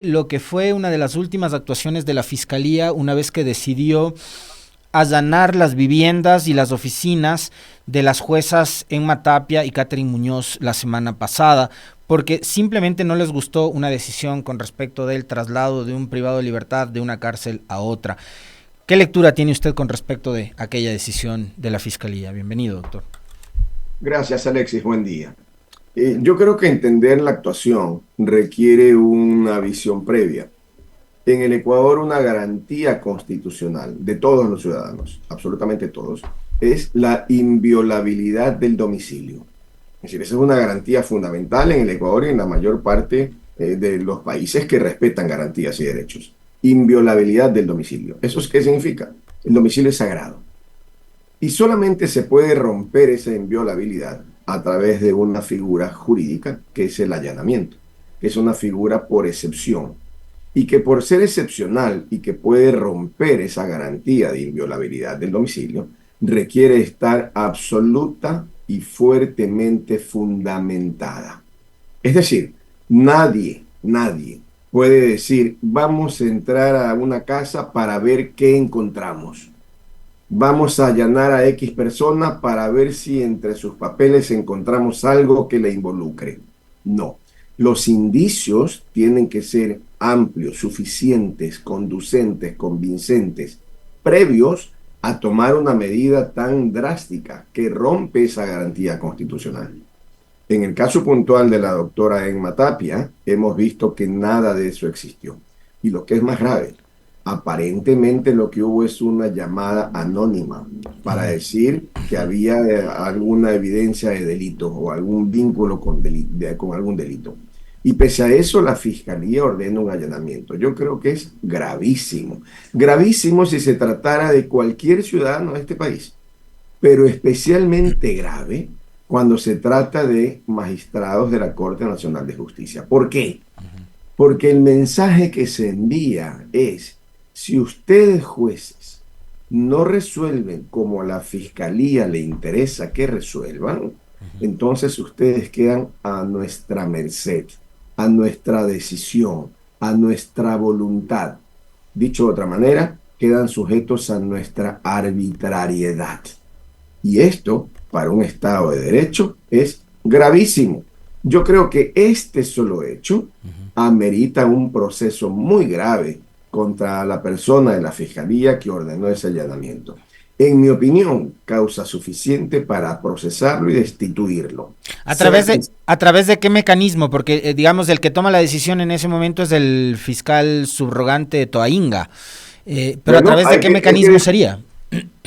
lo que fue una de las últimas actuaciones de la Fiscalía una vez que decidió allanar las viviendas y las oficinas de las juezas Emma Tapia y Catherine Muñoz la semana pasada, porque simplemente no les gustó una decisión con respecto del traslado de un privado de libertad de una cárcel a otra. ¿Qué lectura tiene usted con respecto de aquella decisión de la Fiscalía? Bienvenido, doctor. Gracias, Alexis. Buen día. Yo creo que entender la actuación requiere una visión previa. En el Ecuador, una garantía constitucional de todos los ciudadanos, absolutamente todos, es la inviolabilidad del domicilio. Es decir, esa es una garantía fundamental en el Ecuador y en la mayor parte de los países que respetan garantías y derechos. Inviolabilidad del domicilio. ¿Eso es qué significa? El domicilio es sagrado. Y solamente se puede romper esa inviolabilidad a través de una figura jurídica que es el allanamiento, que es una figura por excepción y que por ser excepcional y que puede romper esa garantía de inviolabilidad del domicilio, requiere estar absoluta y fuertemente fundamentada. Es decir, nadie puede decir, vamos a entrar a una casa para ver qué encontramos. Vamos a allanar a X persona para ver si entre sus papeles encontramos algo que le involucre. No. Los indicios tienen que ser amplios, suficientes, conducentes, convincentes, previos a tomar una medida tan drástica que rompe esa garantía constitucional. En el caso puntual de la doctora Emma Tapia, hemos visto que nada de eso existió. Y lo que es más grave, aparentemente lo que hubo es una llamada anónima para decir que había alguna evidencia de delito o algún vínculo con algún delito. Y pese a eso, la Fiscalía ordena un allanamiento. Yo creo que es gravísimo. Gravísimo si se tratara de cualquier ciudadano de este país, pero especialmente grave cuando se trata de magistrados de la Corte Nacional de Justicia. ¿Por qué? Porque el mensaje que se envía es, si ustedes jueces no resuelven como a la Fiscalía le interesa que resuelvan, entonces ustedes quedan a nuestra merced, a nuestra decisión, a nuestra voluntad. Dicho de otra manera, quedan sujetos a nuestra arbitrariedad. Y esto, para un Estado de Derecho, es gravísimo. Yo creo que este solo hecho amerita un proceso muy grave contra la persona de la Fiscalía que ordenó ese allanamiento. En mi opinión, causa suficiente para procesarlo y destituirlo. Sea que A través de qué mecanismo? Porque, digamos, el que toma la decisión en ese momento es el fiscal subrogante Toainga. Pero ¿a bueno, través de qué hay mecanismo que sería?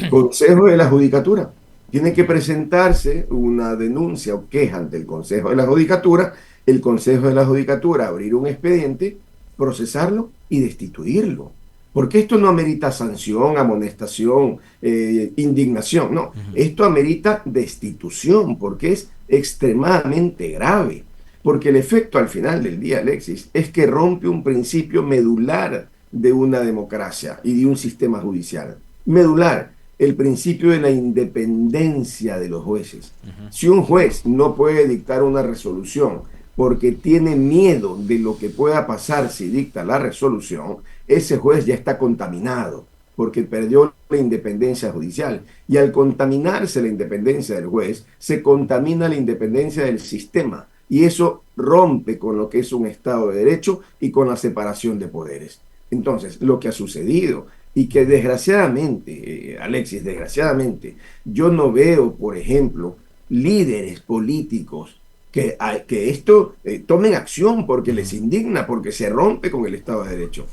Consejo de la Judicatura. Tiene que presentarse una denuncia o queja ante el Consejo de la Judicatura, el Consejo de la Judicatura abrir un expediente, procesarlo y destituirlo. Porque esto no amerita sanción, amonestación, indignación, no. Esto amerita destitución porque es extremadamente grave. Porque el efecto al final del día, Alexis, es que rompe un principio medular de una democracia y de un sistema judicial. Medular, el principio de la independencia de los jueces. Si un juez no puede dictar una resolución porque tiene miedo de lo que pueda pasar si dicta la resolución, ese juez ya está contaminado porque perdió la independencia judicial. Y al contaminarse la independencia del juez, se contamina la independencia del sistema. Y eso rompe con lo que es un Estado de Derecho y con la separación de poderes. Entonces, lo que ha sucedido y que desgraciadamente, Alexis, desgraciadamente, yo no veo, por ejemplo, líderes políticos que esto tomen acción porque les indigna, porque se rompe con el Estado de Derecho.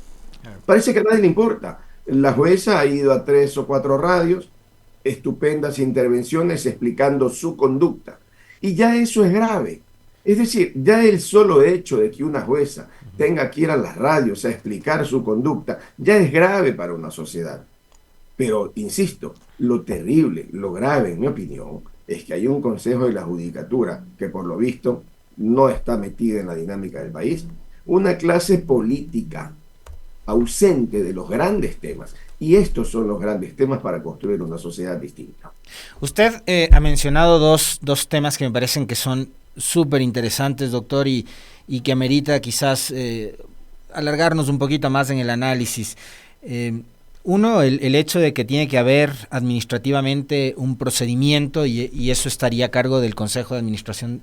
Parece que a nadie le importa. La jueza ha ido a 3 o 4 radios, estupendas intervenciones explicando su conducta. Y ya eso es grave. Es decir, ya el solo hecho de que una jueza tenga que ir a las radios a explicar su conducta ya es grave para una sociedad. Pero, insisto, lo terrible, lo grave, en mi opinión, es que hay un Consejo de la Judicatura que por lo visto no está metida en la dinámica del país, una clase política ausente de los grandes temas. Y estos son los grandes temas para construir una sociedad distinta. Usted ha mencionado dos temas que me parecen que son súper interesantes, doctor, y que amerita quizás alargarnos un poquito más en el análisis. Uno, el hecho de que tiene que haber administrativamente un procedimiento y eso estaría a cargo del Consejo de Administración,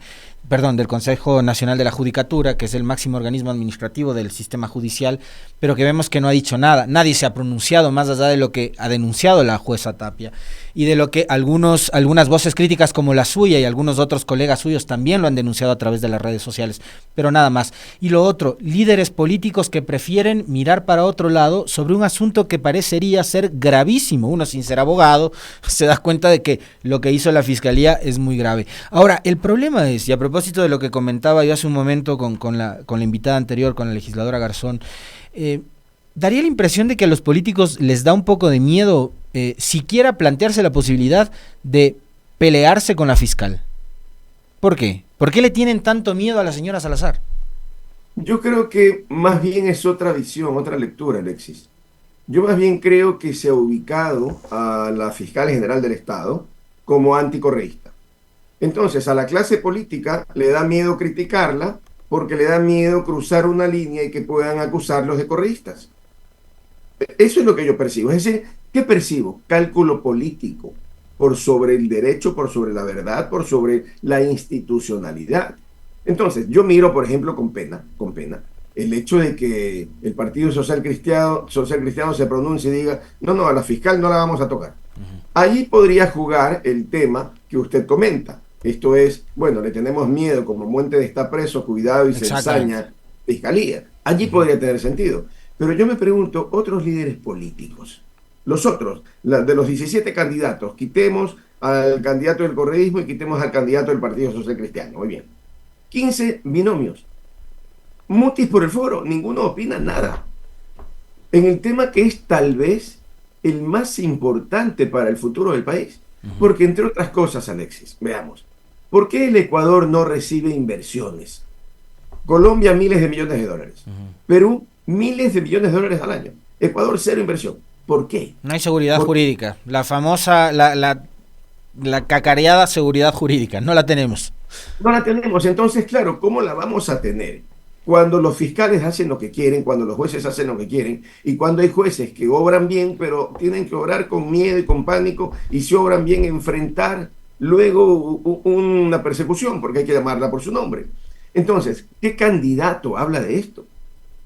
del Consejo Nacional de la Judicatura, que es el máximo organismo administrativo del sistema judicial, pero que vemos que no ha dicho nada. Nadie se ha pronunciado más allá de lo que ha denunciado la jueza Tapia y de lo que algunas voces críticas como la suya y algunos otros colegas suyos también lo han denunciado a través de las redes sociales, pero nada más. Y lo otro, líderes políticos que prefieren mirar para otro lado sobre un asunto que parecería ser gravísimo. Uno, sin ser abogado, se da cuenta de que lo que hizo la Fiscalía es muy grave. Ahora, el problema es, y a propósito de lo que comentaba yo hace un momento con la invitada anterior, con la legisladora Garzón, daría la impresión de que a los políticos les da un poco de miedo siquiera plantearse la posibilidad de pelearse con la fiscal. ¿Por qué? ¿Por qué le tienen tanto miedo a la señora Salazar? Yo creo que más bien es otra visión, otra lectura, Alexis. Yo más bien creo que se ha ubicado a la fiscal general del Estado como anticorreísta. Entonces, a la clase política le da miedo criticarla porque le da miedo cruzar una línea y que puedan acusarlos de correístas. Eso es lo que yo percibo. Es decir, ¿qué percibo? Cálculo político por sobre el derecho, por sobre la verdad, por sobre la institucionalidad. Entonces, yo miro, por ejemplo, con pena, el hecho de que el Partido Social Cristiano se pronuncie y diga, no, a la fiscal no la vamos a tocar. Allí podría jugar el tema que usted comenta. Esto es, bueno, le tenemos miedo, como Muente está preso, cuidado y se ensaña fiscalía. Allí podría tener sentido. Pero yo me pregunto, otros líderes políticos, los otros, de los 17 candidatos, quitemos al candidato del correísmo y quitemos al candidato del Partido Social Cristiano. Muy bien. 15 binomios. Mutis por el foro, ninguno opina nada. En el tema que es tal vez el más importante para el futuro del país. Porque entre otras cosas, Alexis, veamos, ¿por qué el Ecuador no recibe inversiones? Colombia, miles de millones de dólares. Perú, miles de millones de dólares al año. Ecuador, cero inversión. ¿Por qué? No hay seguridad jurídica. La famosa, la cacareada seguridad jurídica. No la tenemos. No la tenemos. Entonces, claro, ¿cómo la vamos a tener? Cuando los fiscales hacen lo que quieren, cuando los jueces hacen lo que quieren, y cuando hay jueces que obran bien, pero tienen que obrar con miedo y con pánico, y si obran bien, enfrentar luego una persecución, porque hay que llamarla por su nombre. Entonces, ¿qué candidato habla de esto?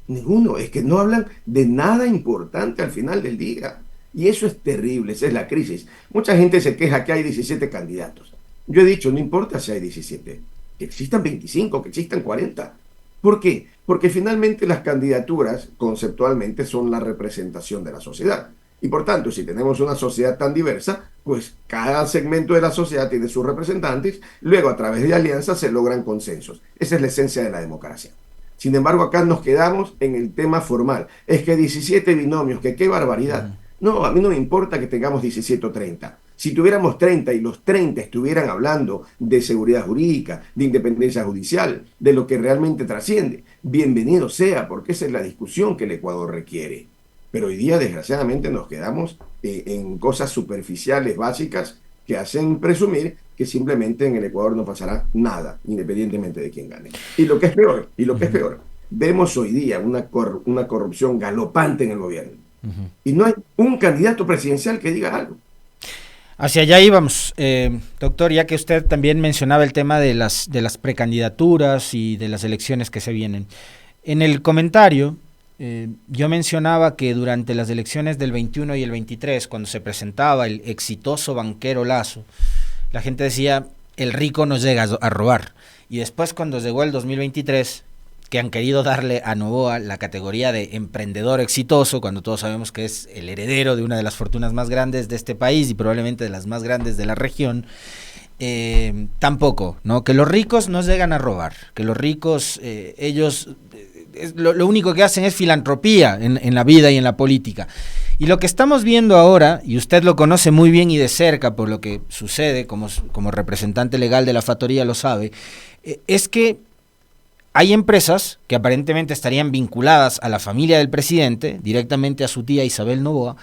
Ninguno. Es que no hablan de nada importante al final del día. Y eso es terrible, esa es la crisis. Mucha gente se queja que hay 17 candidatos. Yo he dicho, no importa si hay 17, que existan 25, que existan 40. ¿Por qué? Porque finalmente las candidaturas conceptualmente son la representación de la sociedad. Y por tanto, si tenemos una sociedad tan diversa, pues cada segmento de la sociedad tiene sus representantes, luego a través de alianzas se logran consensos. Esa es la esencia de la democracia. Sin embargo, acá nos quedamos en el tema formal. Es que 17 binomios, que qué barbaridad. No, a mí no me importa que tengamos 17 o 30. Si tuviéramos 30 y los 30 estuvieran hablando de seguridad jurídica, de independencia judicial, de lo que realmente trasciende, bienvenido sea, porque esa es la discusión que el Ecuador requiere. Pero hoy día, desgraciadamente, nos quedamos en cosas superficiales, básicas, que hacen presumir que simplemente en el Ecuador no pasará nada, independientemente de quién gane. Y lo que es peor, vemos hoy día una corrupción galopante en el gobierno. Y no hay un candidato presidencial que diga algo. Hacia allá íbamos, doctor, ya que usted también mencionaba el tema de las precandidaturas y de las elecciones que se vienen. En el comentario, yo mencionaba que durante las elecciones del 21 y el 23, cuando se presentaba el exitoso banquero Lasso, la gente decía, el rico nos llega a robar. Y después, cuando llegó el 2023, que han querido darle a Noboa la categoría de emprendedor exitoso, cuando todos sabemos que es el heredero de una de las fortunas más grandes de este país y probablemente de las más grandes de la región, tampoco, ¿no? Que los ricos nos llegan a robar, que los ricos, ellos, lo único que hacen es filantropía en la vida y en la política. Y lo que estamos viendo ahora, y usted lo conoce muy bien y de cerca por lo que sucede, como representante legal de la factoría lo sabe, es que hay empresas que aparentemente estarían vinculadas a la familia del presidente, directamente a su tía Isabel Noboa,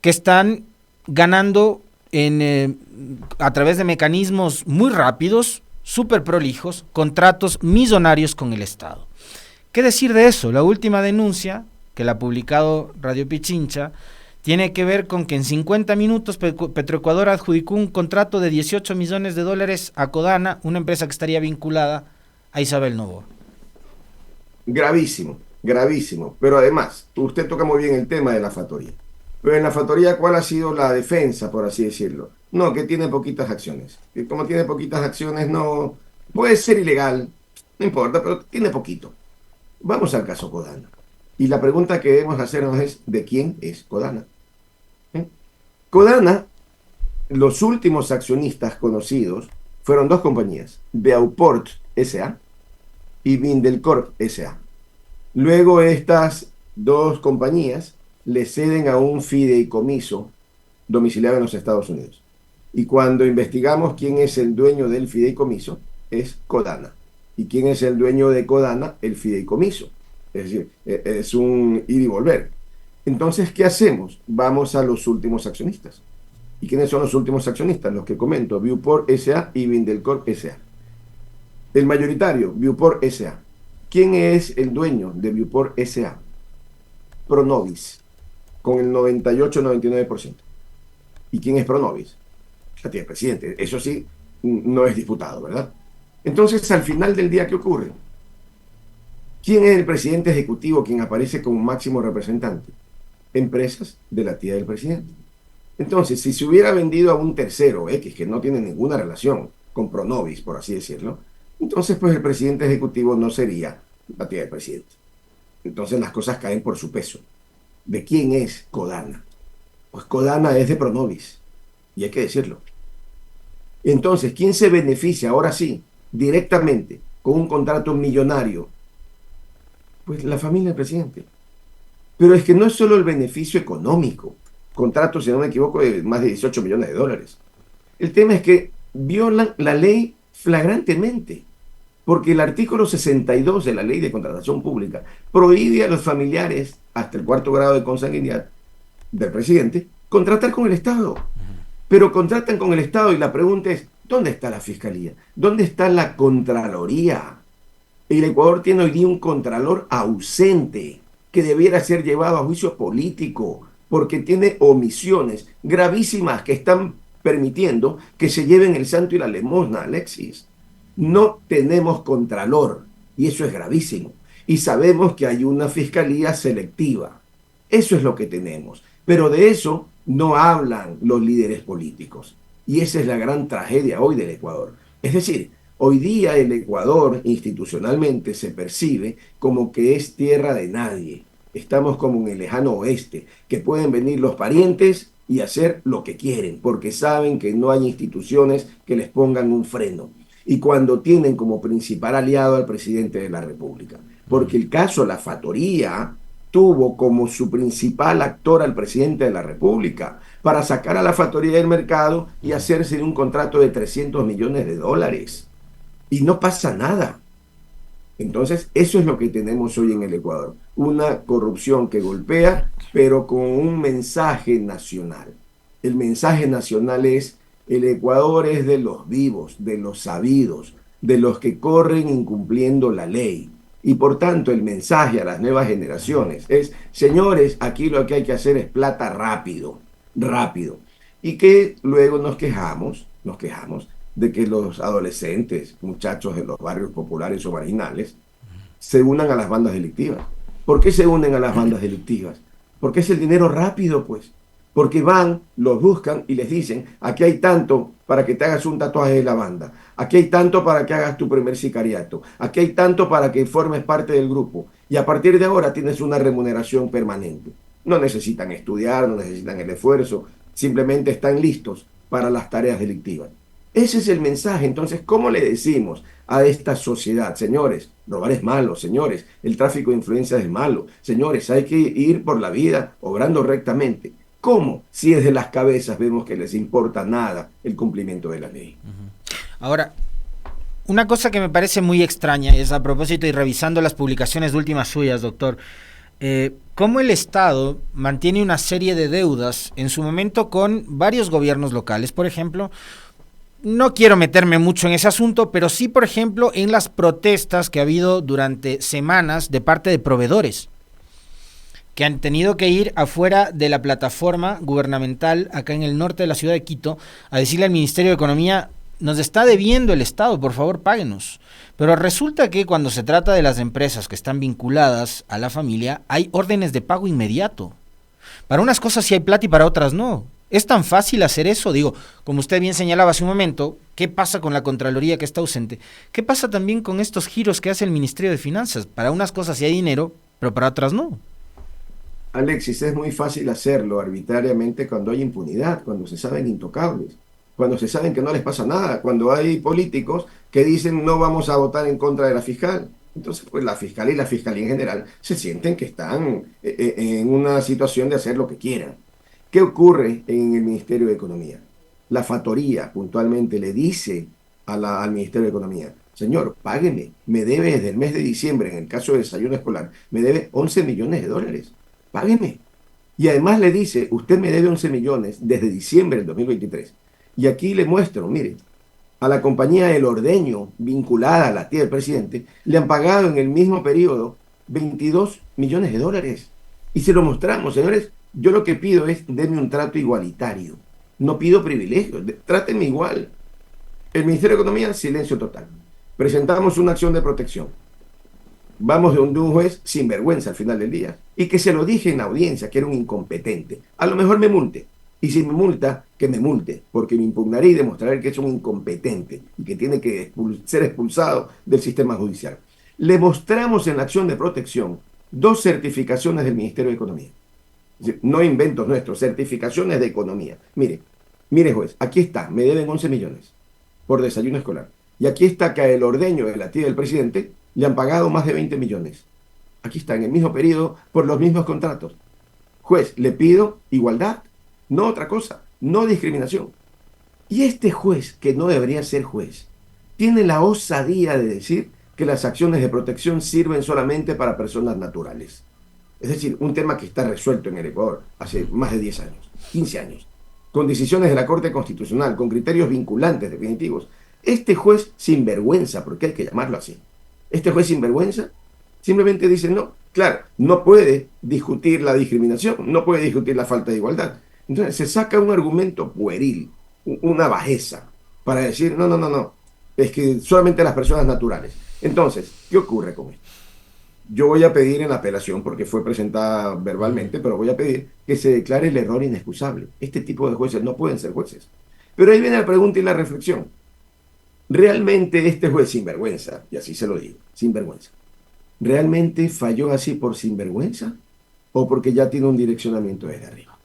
que están ganando a través de mecanismos muy rápidos, súper prolijos, contratos millonarios con el Estado. ¿Qué decir de eso? La última denuncia, que la ha publicado Radio Pichincha, tiene que ver con que en 50 minutos Petroecuador adjudicó un contrato de $18 millones a Codana, una empresa que estaría vinculada a Isabel Noboa. Gravísimo, gravísimo. Pero además, usted toca muy bien el tema de la factoría. Pero en la factoría, ¿cuál ha sido la defensa, por así decirlo? No, que tiene poquitas acciones. Que como tiene poquitas acciones, no puede ser ilegal, no importa, pero tiene poquito. Vamos al caso Codana. Y la pregunta que debemos hacernos es, ¿de quién es Codana? Codana, los últimos accionistas conocidos fueron dos compañías, Beauport S.A. y Vindelcorp S.A. Luego estas dos compañías le ceden a un fideicomiso domiciliado en los Estados Unidos. Y cuando investigamos quién es el dueño del fideicomiso, es Codana. ¿Y quién es el dueño de Codana? El fideicomiso. Es decir, es un ir y volver. Entonces, ¿qué hacemos? Vamos a los últimos accionistas. ¿Y quiénes son los últimos accionistas? Los que comento, Beauport S.A. y Vindelcorp S.A. El mayoritario, Beauport S.A. ¿Quién es el dueño de Beauport S.A.? Pronovis, con el 98-99%. ¿Y quién es Pronovis? La tía del presidente. Eso sí, no es disputado, ¿verdad? Entonces, al final del día, ¿qué ocurre? ¿Quién es el presidente ejecutivo quien aparece como máximo representante? Empresas de la tía del presidente. Entonces, si se hubiera vendido a un tercero X que no tiene ninguna relación con Pronovis, por así decirlo, entonces pues el presidente ejecutivo no sería la tía del presidente. Entonces las cosas caen por su peso. ¿De quién es Codana? Pues Codana es de Pronovis, y hay que decirlo. Entonces, ¿quién se beneficia ahora sí, directamente, con un contrato millonario? Pues la familia del presidente. Pero es que no es solo el beneficio económico, contrato, si no me equivoco, de más de $18 millones. El tema es que violan la ley flagrantemente, porque el artículo 62 de la Ley de Contratación Pública prohíbe a los familiares, hasta el 4º grado de consanguinidad del presidente, contratar con el Estado. Pero contratan con el Estado y la pregunta es, ¿dónde está la Fiscalía? ¿Dónde está la Contraloría? El Ecuador tiene hoy día un contralor ausente que debiera ser llevado a juicio político porque tiene omisiones gravísimas que están permitiendo que se lleven el santo y la limosna, Alexis. No tenemos contralor y eso es gravísimo. Y sabemos que hay una fiscalía selectiva. Eso es lo que tenemos. Pero de eso no hablan los líderes políticos. Y esa es la gran tragedia hoy del Ecuador. Es decir, hoy día el Ecuador institucionalmente se percibe como que es tierra de nadie. Estamos como en el lejano oeste, que pueden venir los parientes y hacer lo que quieren, porque saben que no hay instituciones que les pongan un freno. Y cuando tienen como principal aliado al presidente de la República. Porque el caso La Factoría tuvo como su principal actor al presidente de la República para sacar a La Factoría del mercado y hacerse un contrato de $300 millones. Y no pasa nada. Entonces, eso es lo que tenemos hoy en el Ecuador. Una corrupción que golpea, pero con un mensaje nacional. El mensaje nacional es, el Ecuador es de los vivos, de los sabidos, de los que corren incumpliendo la ley. Y por tanto, el mensaje a las nuevas generaciones es, señores, aquí lo que hay que hacer es plata rápido, rápido. Y que luego nos quejamos de que los adolescentes, muchachos de los barrios populares o marginales, se unan a las bandas delictivas. ¿Por qué se unen a las bandas delictivas? Porque es el dinero rápido, pues. Porque van, los buscan y les dicen, aquí hay tanto para que te hagas un tatuaje de la banda, aquí hay tanto para que hagas tu primer sicariato, aquí hay tanto para que formes parte del grupo. Y a partir de ahora tienes una remuneración permanente. No necesitan estudiar, no necesitan el esfuerzo, simplemente están listos para las tareas delictivas. Ese es el mensaje. Entonces, ¿cómo le decimos a esta sociedad? Señores, robar es malo, señores, el tráfico de influencias es malo, señores, hay que ir por la vida obrando rectamente. ¿Cómo? Si desde las cabezas vemos que les importa nada el cumplimiento de la ley. Ahora, una cosa que me parece muy extraña es, a propósito y revisando las publicaciones últimas suyas, doctor, cómo el Estado mantiene una serie de deudas en su momento con varios gobiernos locales, por ejemplo, no quiero meterme mucho en ese asunto, pero sí, por ejemplo, en las protestas que ha habido durante semanas de parte de proveedores, que han tenido que ir afuera de la plataforma gubernamental acá en el norte de la ciudad de Quito a decirle al Ministerio de Economía: nos está debiendo el Estado, por favor páguenos. Pero resulta que cuando se trata de las empresas que están vinculadas a la familia, hay órdenes de pago inmediato. Para unas cosas sí hay plata y para otras no. ¿Es tan fácil hacer eso? Digo, como usted bien señalaba hace un momento, ¿qué pasa con la Contraloría que está ausente? ¿Qué pasa también con estos giros que hace el Ministerio de Finanzas? Para unas cosas sí hay dinero, pero para otras no. Alexis, es muy fácil hacerlo arbitrariamente cuando hay impunidad, cuando se saben intocables, cuando se saben que no les pasa nada, cuando hay políticos que dicen no vamos a votar en contra de la fiscal. Entonces, pues la fiscal y la fiscalía en general se sienten que están en una situación de hacer lo que quieran. ¿Qué ocurre en el Ministerio de Economía? La factoría puntualmente le dice al Ministerio de Economía: señor, págueme, me debe desde el mes de diciembre, en el caso de desayuno escolar, me debe 11 millones de dólares. Págueme. Y además le dice: usted me debe 11 millones desde diciembre del 2023. Y aquí le muestro, mire, a la compañía El Ordeño, vinculada a la tía del presidente, le han pagado en el mismo periodo 22 millones de dólares. Y se lo mostramos, señores. Yo lo que pido es: denme un trato igualitario. No pido privilegios, trátenme igual. El Ministerio de Economía, silencio total. Presentamos una acción de protección. Vamos de un juez sin vergüenza al final del día. Y que se lo dije en la audiencia, que era un incompetente. A lo mejor me multe. Y si me multa, que me multe, porque me impugnaré y demostraré que es un incompetente y que tiene que ser expulsado del sistema judicial. Le mostramos en la acción de protección 2 certificaciones del Ministerio de Economía. No inventos nuestros, certificaciones de economía. Mire juez, aquí está, me deben 11 millones por desayuno escolar. Y aquí está que a El Ordeño, de la tía del presidente, le han pagado más de 20 millones. Aquí está, en el mismo periodo, por los mismos contratos. Juez, le pido igualdad, no otra cosa, no discriminación. Y este juez, que no debería ser juez, tiene la osadía de decir que las acciones de protección sirven solamente para personas naturales. Es decir, un tema que está resuelto en el Ecuador hace más de 10 años, 15 años, con decisiones de la Corte Constitucional, con criterios vinculantes definitivos. Este juez sinvergüenza, porque hay que llamarlo así, este juez sinvergüenza simplemente dice no. Claro, no puede discutir la discriminación, no puede discutir la falta de igualdad. Entonces se saca un argumento pueril, una bajeza, para decir no, es que solamente las personas naturales. Entonces, ¿qué ocurre con esto? Yo voy a pedir en la apelación, porque fue presentada verbalmente, pero voy a pedir que se declare el error inexcusable. Este tipo de jueces no pueden ser jueces. Pero ahí viene la pregunta y la reflexión. ¿Realmente este juez sinvergüenza, y así se lo digo, sinvergüenza, realmente falló así por sinvergüenza o porque ya tiene un direccionamiento desde arriba?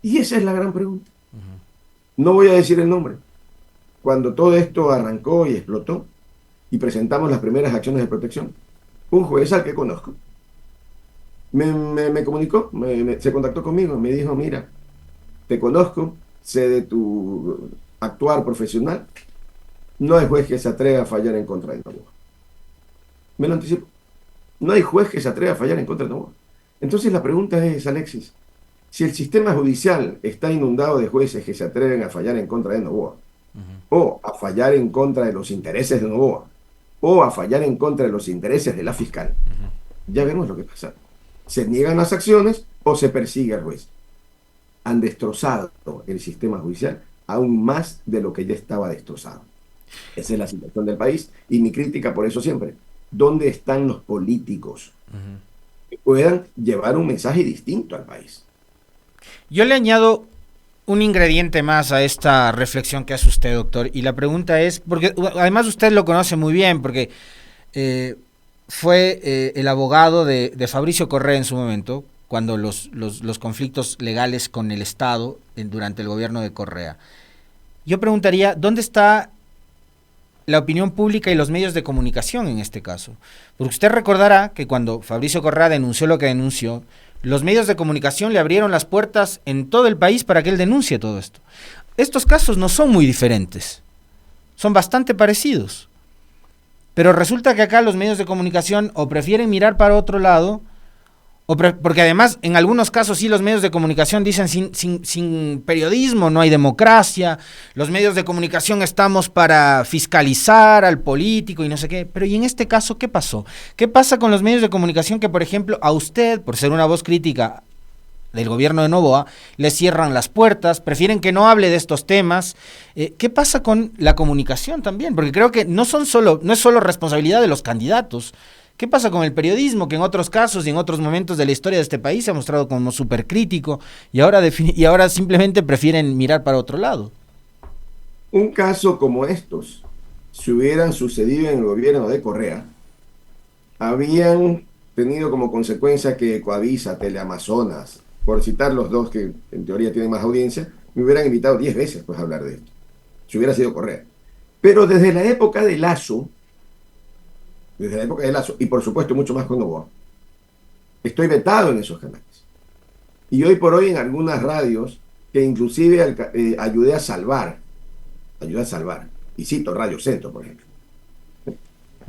Y esa es la gran pregunta. No voy a decir el nombre. Cuando todo esto arrancó y explotó y presentamos las primeras acciones de protección, un juez al que conozco me comunicó, se contactó conmigo, me dijo: mira, te conozco, sé de tu actuar profesional, no hay juez que se atreva a fallar en contra de Novoa. Me lo anticipo. No hay juez que se atreva a fallar en contra de Novoa. Entonces la pregunta es, Alexis, si el sistema judicial está inundado de jueces que se atreven a fallar en contra de Novoa, o a fallar en contra de los intereses de Novoa, o a fallar en contra de los intereses de la fiscal, ya vemos lo que pasa. Se niegan las acciones o se persigue al juez. Han destrozado el sistema judicial aún más de lo que ya estaba destrozado. Esa es la situación del país y mi crítica por eso siempre: ¿dónde están los políticos que puedan llevar un mensaje distinto al país? Yo le añado un ingrediente más a esta reflexión que hace usted, doctor, y la pregunta es, porque además usted lo conoce muy bien, porque fue el abogado de Fabricio Correa en su momento, cuando los conflictos legales con el Estado durante el gobierno de Correa. Yo preguntaría, ¿dónde está la opinión pública y los medios de comunicación en este caso? Porque usted recordará que cuando Fabricio Correa denunció lo que denunció, los medios de comunicación le abrieron las puertas en todo el país para que él denuncie todo esto. Estos casos no son muy diferentes, son bastante parecidos. Pero resulta que acá los medios de comunicación o prefieren mirar para otro lado Porque además, en algunos casos sí los medios de comunicación dicen sin periodismo no hay democracia, los medios de comunicación estamos para fiscalizar al político y no sé qué, pero ¿y en este caso qué pasó? ¿Qué pasa con los medios de comunicación que, por ejemplo, a usted, por ser una voz crítica del gobierno de Noboa, le cierran las puertas, prefieren que no hable de estos temas? ¿Qué pasa con la comunicación también? Porque creo que no es solo responsabilidad de los candidatos. ¿Qué pasa con el periodismo, que en otros casos y en otros momentos de la historia de este país se ha mostrado como súper crítico y ahora simplemente prefieren mirar para otro lado? Un caso como estos, si hubieran sucedido en el gobierno de Correa, habían tenido como consecuencia que Ecoavisa, Teleamazonas, por citar los dos que en teoría tienen más audiencia, me hubieran invitado 10 veces pues, a hablar de esto, si hubiera sido Correa. Pero desde la época de Lazo, y por supuesto mucho más con Noboa, estoy vetado en esos canales. Y hoy por hoy en algunas radios que inclusive ayudé a salvar, y cito Radio Centro, por ejemplo.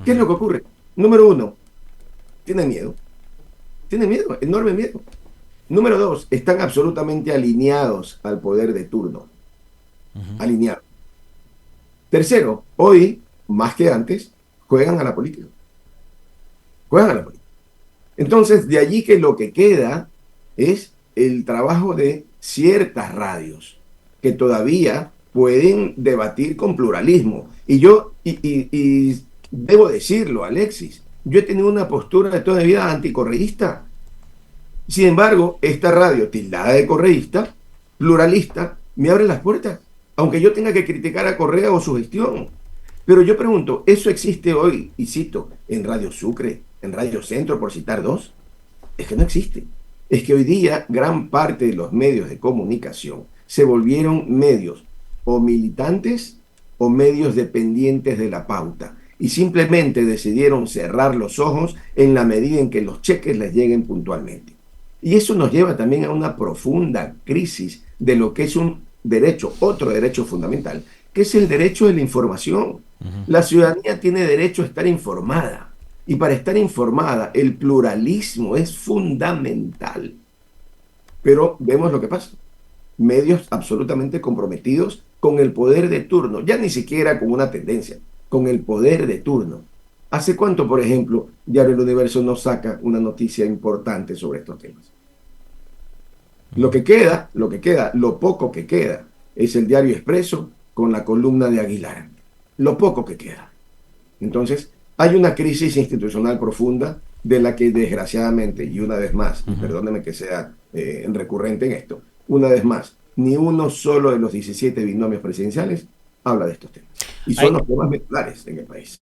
¿Qué es lo que ocurre? Número uno, tienen miedo, enorme miedo. Número dos, están absolutamente alineados al poder de turno, alineados. Tercero, hoy, más que antes, juegan a la política. Juegan a la política. Entonces, de allí que lo que queda es el trabajo de ciertas radios que todavía pueden debatir con pluralismo. Y debo decirlo, Alexis, yo he tenido una postura de toda mi vida anticorreísta. Sin embargo, esta radio tildada de correísta, pluralista, me abre las puertas, aunque yo tenga que criticar a Correa o su gestión. Pero yo pregunto, ¿eso existe hoy, y cito, en Radio Sucre, en Radio Centro, por citar dos? Es que no existe. Es que hoy día gran parte de los medios de comunicación se volvieron medios o militantes o medios dependientes de la pauta y simplemente decidieron cerrar los ojos en la medida en que los cheques les lleguen puntualmente. Y eso nos lleva también a una profunda crisis de lo que es un derecho, otro derecho fundamental, que es el derecho de la información. La ciudadanía tiene derecho a estar informada. Y para estar informada, el pluralismo es fundamental. Pero vemos lo que pasa. Medios absolutamente comprometidos con el poder de turno, ya ni siquiera con una tendencia, con el poder de turno. ¿Hace cuánto, por ejemplo, Diario El Universo no saca una noticia importante sobre estos temas? Lo poco que queda, es el Diario Expreso con la columna de Aguilar. Lo poco que queda. Entonces, hay una crisis institucional profunda de la que desgraciadamente, y una vez más, y perdóneme que sea recurrente en esto, una vez más, ni uno solo de los 17 binomios presidenciales habla de estos temas. Y son los temas medulares en el país.